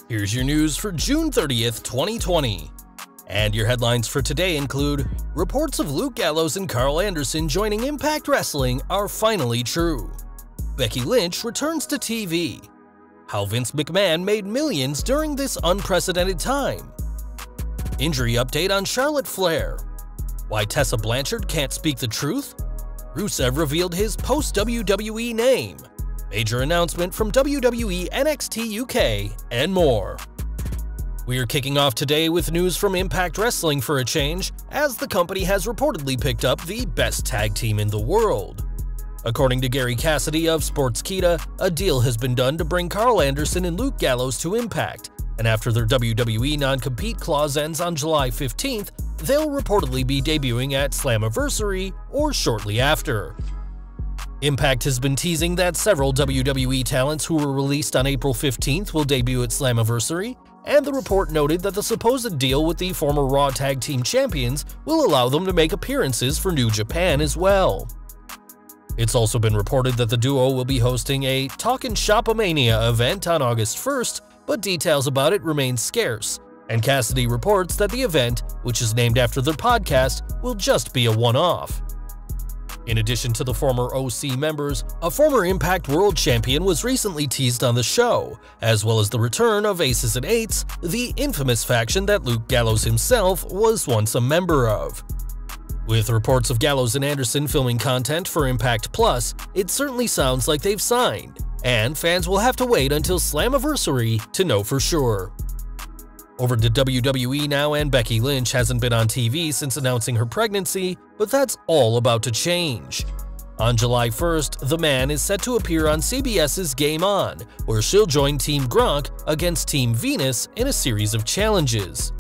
Here's your news for June 30th, 2020. And your headlines for today include: reports of Luke Gallows and Karl Anderson joining Impact Wrestling are finally true. Becky Lynch returns to TV. How Vince McMahon made millions during this unprecedented time. Injury update on Charlotte Flair. Why Tessa Blanchard can't speak the truth. Rusev revealed his post-WWE name. Major announcement from WWE NXT UK, and more. We are kicking off today with news from Impact Wrestling for a change, as the company has reportedly picked up the best tag team in the world. According to Gary Cassidy of Sportskeeda, a deal has been done to bring Karl Anderson and Luke Gallows to Impact, and after their WWE non-compete clause ends on July 15th, they'll reportedly be debuting at Slammiversary or shortly after. Impact has been teasing that several WWE talents who were released on April 15th will debut at Slammiversary, and the report noted that the supposed deal with the former Raw Tag Team Champions will allow them to make appearances for New Japan as well. It's also been reported that the duo will be hosting a Talkin' Shop-A-Mania event on August 1st, but details about it remain scarce, and Cassidy reports that the event, which is named after their podcast, will just be a one-off. In addition to the former OC members, a former Impact World Champion was recently teased on the show, as well as the return of Aces and Eights, the infamous faction that Luke Gallows himself was once a member of. With reports of Gallows and Anderson filming content for Impact Plus, it certainly sounds like they've signed, and fans will have to wait until Slammiversary to know for sure. Over to WWE now, and Becky Lynch hasn't been on TV since announcing her pregnancy, but that's all about to change. On July 1st, the Man is set to appear on CBS's Game On, where she'll join Team Gronk against Team Venus in a series of challenges.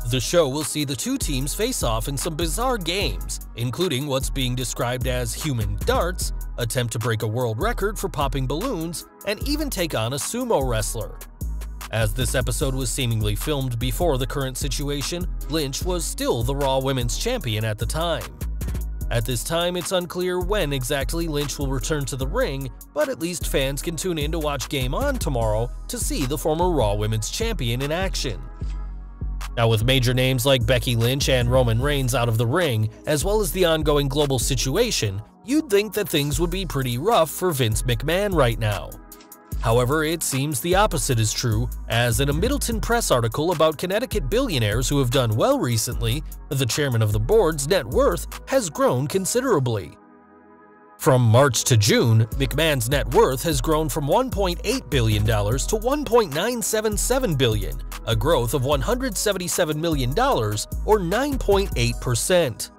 The show will see the two teams face off in some bizarre games, including what's being described as human darts, attempt to break a world record for popping balloons, and even take on a sumo wrestler. As this episode was seemingly filmed before the current situation, Lynch was still the Raw Women's Champion at the time. At this time, it's unclear when exactly Lynch will return to the ring, but at least fans can tune in to watch Game On tomorrow to see the former Raw Women's Champion in action. Now, with major names like Becky Lynch and Roman Reigns out of the ring, as well as the ongoing global situation, you'd think that things would be pretty rough for Vince McMahon right now. However, it seems the opposite is true, as in a Middleton Press article about Connecticut billionaires who have done well recently, the chairman of the board's net worth has grown considerably. From March to June, McMahon's net worth has grown from $1.8 billion to $1.977 billion, a growth of $177 million, or 9.8%.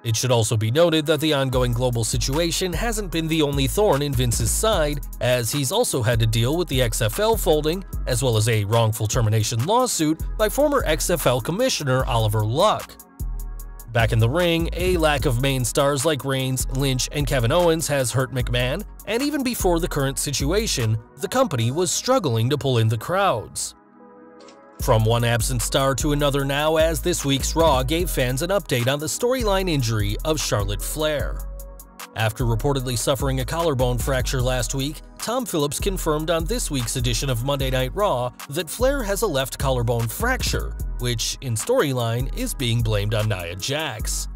It should also be noted that the ongoing global situation hasn't been the only thorn in Vince's side, as he's also had to deal with the XFL folding, as well as a wrongful termination lawsuit by former XFL Commissioner Oliver Luck. Back in the ring, a lack of main stars like Reigns, Lynch, and Kevin Owens has hurt McMahon, and even before the current situation, the company was struggling to pull in the crowds. From one absent star to another now, as this week's Raw gave fans an update on the storyline injury of Charlotte Flair. After reportedly suffering a collarbone fracture last week, Tom Phillips confirmed on this week's edition of Monday Night Raw that Flair has a left collarbone fracture, which, in storyline, is being blamed on Nia Jax.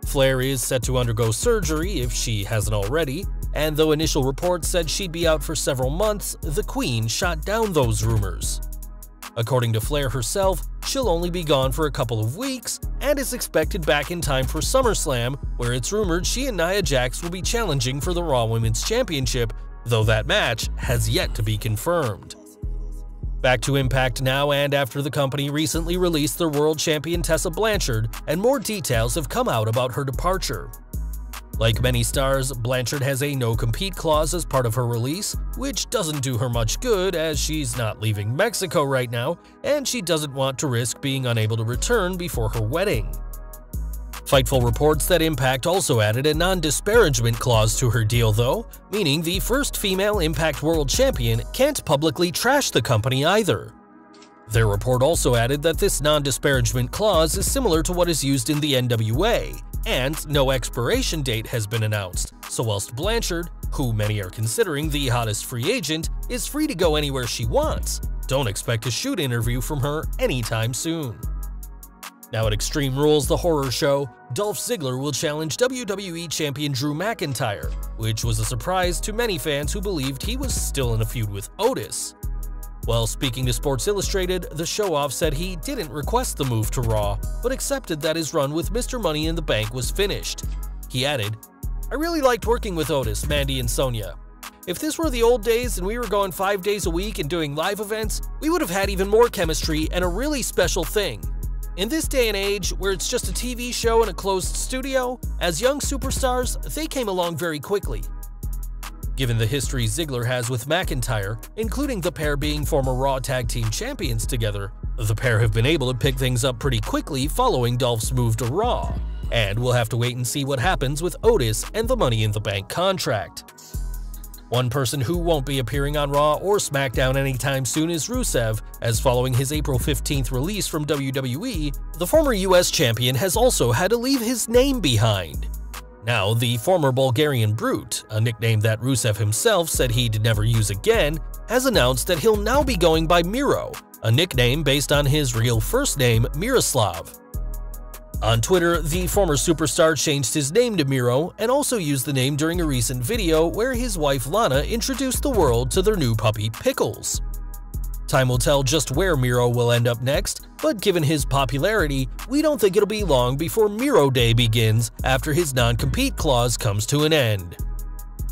Flair is set to undergo surgery if she hasn't already, and though initial reports said she'd be out for several months, the Queen shot down those rumors. According to Flair herself, she'll only be gone for a couple of weeks and is expected back in time for SummerSlam, where it's rumored she and Nia Jax will be challenging for the Raw Women's Championship, though that match has yet to be confirmed. Back to Impact now, and after the company recently released their World Champion Tessa Blanchard, and more details have come out about her departure. Like many stars, Blanchard has a no-compete clause as part of her release, which doesn't do her much good as she's not leaving Mexico right now, and she doesn't want to risk being unable to return before her wedding. Fightful reports that Impact also added a non-disparagement clause to her deal though, meaning the first female Impact World Champion can't publicly trash the company either. Their report also added that this non-disparagement clause is similar to what is used in the NWA, and no expiration date has been announced, so whilst Blanchard, who many are considering the hottest free agent, is free to go anywhere she wants, don't expect a shoot interview from her anytime soon. Now at Extreme Rules, the horror show, Dolph Ziggler will challenge WWE Champion Drew McIntyre, which was a surprise to many fans who believed he was still in a feud with Otis. While speaking to Sports Illustrated, the show-off said he didn't request the move to Raw, but accepted that his run with Mr. Money in the Bank was finished. He added, "I really liked working with Otis, Mandy, and Sonya. If this were the old days and we were going 5 days a week and doing live events, we would have had even more chemistry and a really special thing. In this day and age, where it's just a TV show in a closed studio, as young superstars, they came along very quickly." Given the history Ziggler has with McIntyre, including the pair being former Raw Tag Team Champions together, the pair have been able to pick things up pretty quickly following Dolph's move to Raw, and we'll have to wait and see what happens with Otis and the Money in the Bank contract. One person who won't be appearing on Raw or SmackDown anytime soon is Rusev, as following his April 15th release from WWE, the former US champion has also had to leave his name behind. Now, the former Bulgarian Brute, a nickname that Rusev himself said he'd never use again, has announced that he'll now be going by Miro, a nickname based on his real first name, Miroslav. On Twitter, the former superstar changed his name to Miro and also used the name during a recent video where his wife Lana introduced the world to their new puppy Pickles. Time will tell just where Miro will end up next, but given his popularity, we don't think it'll be long before Miro Day begins after his non-compete clause comes to an end.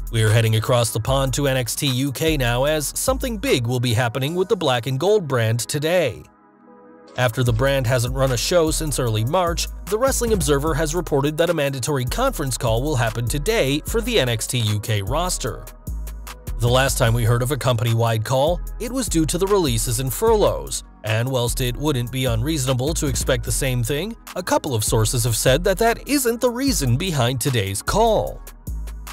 We're heading across the pond to NXT UK now, as something big will be happening with the Black and Gold brand today. After the brand hasn't run a show since early March, the Wrestling Observer has reported that a mandatory conference call will happen today for the NXT UK roster. The last time we heard of a company-wide call, it was due to the releases and furloughs, and whilst it wouldn't be unreasonable to expect the same thing, a couple of sources have said that that isn't the reason behind today's call.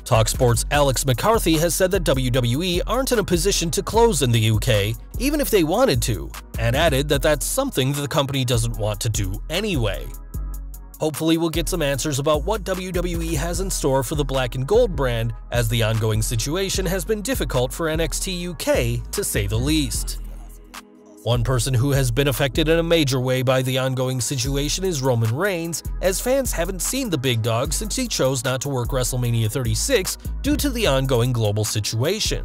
TalkSport's Alex McCarthy has said that WWE aren't in a position to close in the UK, even if they wanted to, and added that that's something the company doesn't want to do anyway. Hopefully we'll get some answers about what WWE has in store for the Black and Gold brand, as the ongoing situation has been difficult for NXT UK, to say the least. One person who has been affected in a major way by the ongoing situation is Roman Reigns, as fans haven't seen the big dog since he chose not to work WrestleMania 36 due to the ongoing global situation.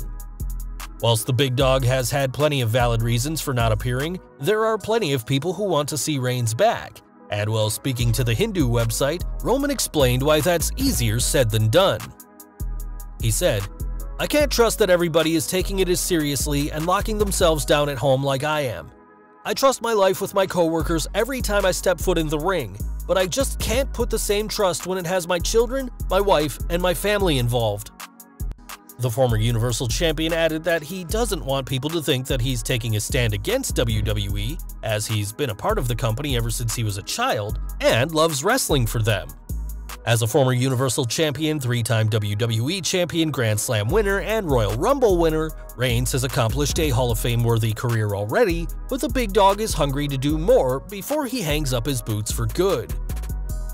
Whilst the big dog has had plenty of valid reasons for not appearing, there are plenty of people who want to see Reigns back, and while speaking to the Hindu website, Roman explained why that's easier said than done. He said, "I can't trust that everybody is taking it as seriously and locking themselves down at home like I am. I trust my life with my coworkers every time I step foot in the ring, but I just can't put the same trust when it has my children, my wife, and my family involved." The former Universal Champion added that he doesn't want people to think that he's taking a stand against WWE, as he's been a part of the company ever since he was a child and loves wrestling for them. As a former Universal Champion, 3-time WWE Champion, Grand Slam winner, and Royal Rumble winner, Reigns has accomplished a Hall of Fame-worthy career already, but the big dog is hungry to do more before he hangs up his boots for good.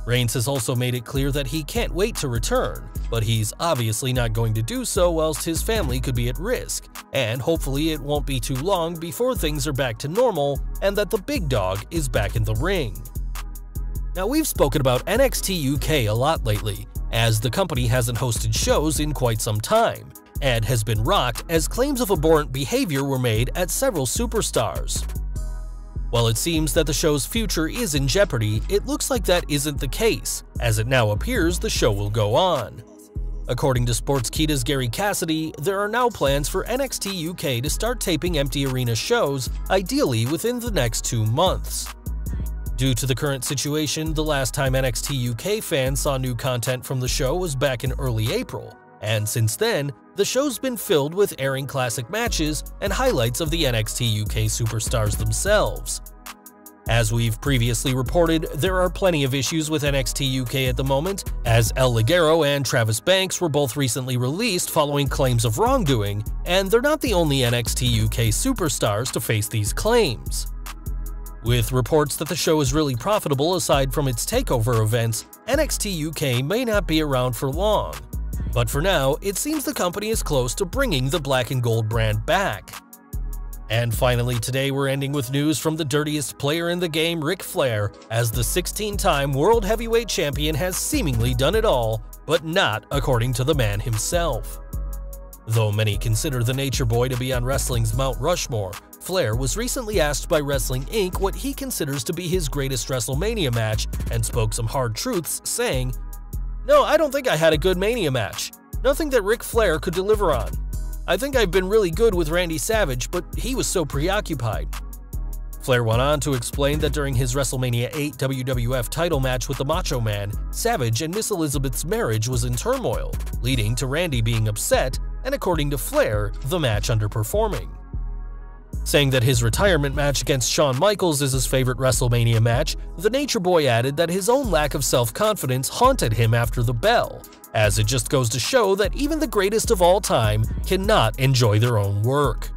Reigns has also made it clear that he can't wait to return, but he's obviously not going to do so whilst his family could be at risk, and hopefully it won't be too long before things are back to normal and that the big dog is back in the ring. Now, we've spoken about NXT UK a lot lately, as the company hasn't hosted shows in quite some time, and has been rocked as claims of abhorrent behavior were made at several superstars. While it seems that the show's future is in jeopardy, it looks like that isn't the case, as it now appears the show will go on. According to Sportskeeda's Gary Cassidy, there are now plans for NXT UK to start taping empty arena shows, ideally within the next 2 months. Due to the current situation, the last time NXT UK fans saw new content from the show was back in early April, and since then, the show's been filled with airing classic matches and highlights of the NXT UK superstars themselves. As we've previously reported, there are plenty of issues with NXT UK at the moment, as El Ligero and Travis Banks were both recently released following claims of wrongdoing, and they're not the only NXT UK superstars to face these claims. With reports that the show is really profitable aside from its takeover events, NXT UK may not be around for long. But for now, it seems the company is close to bringing the Black and Gold brand back. And finally today we're ending with news from the dirtiest player in the game, Ric Flair, as the 16-time World Heavyweight Champion has seemingly done it all, but not according to the man himself. Though many consider the Nature Boy to be on wrestling's Mount Rushmore, Flair was recently asked by Wrestling Inc. what he considers to be his greatest WrestleMania match and spoke some hard truths, saying, "No, I don't think I had a good Mania match. Nothing that Ric Flair could deliver on. I think I've been really good with Randy Savage, but he was so preoccupied." Flair went on to explain that during his WrestleMania 8 WWF title match with the Macho Man, Savage and Miss Elizabeth's marriage was in turmoil, leading to Randy being upset and, according to Flair, the match underperforming. Saying that his retirement match against Shawn Michaels is his favorite WrestleMania match, the Nature Boy added that his own lack of self-confidence haunted him after the bell, as it just goes to show that even the greatest of all time cannot enjoy their own work.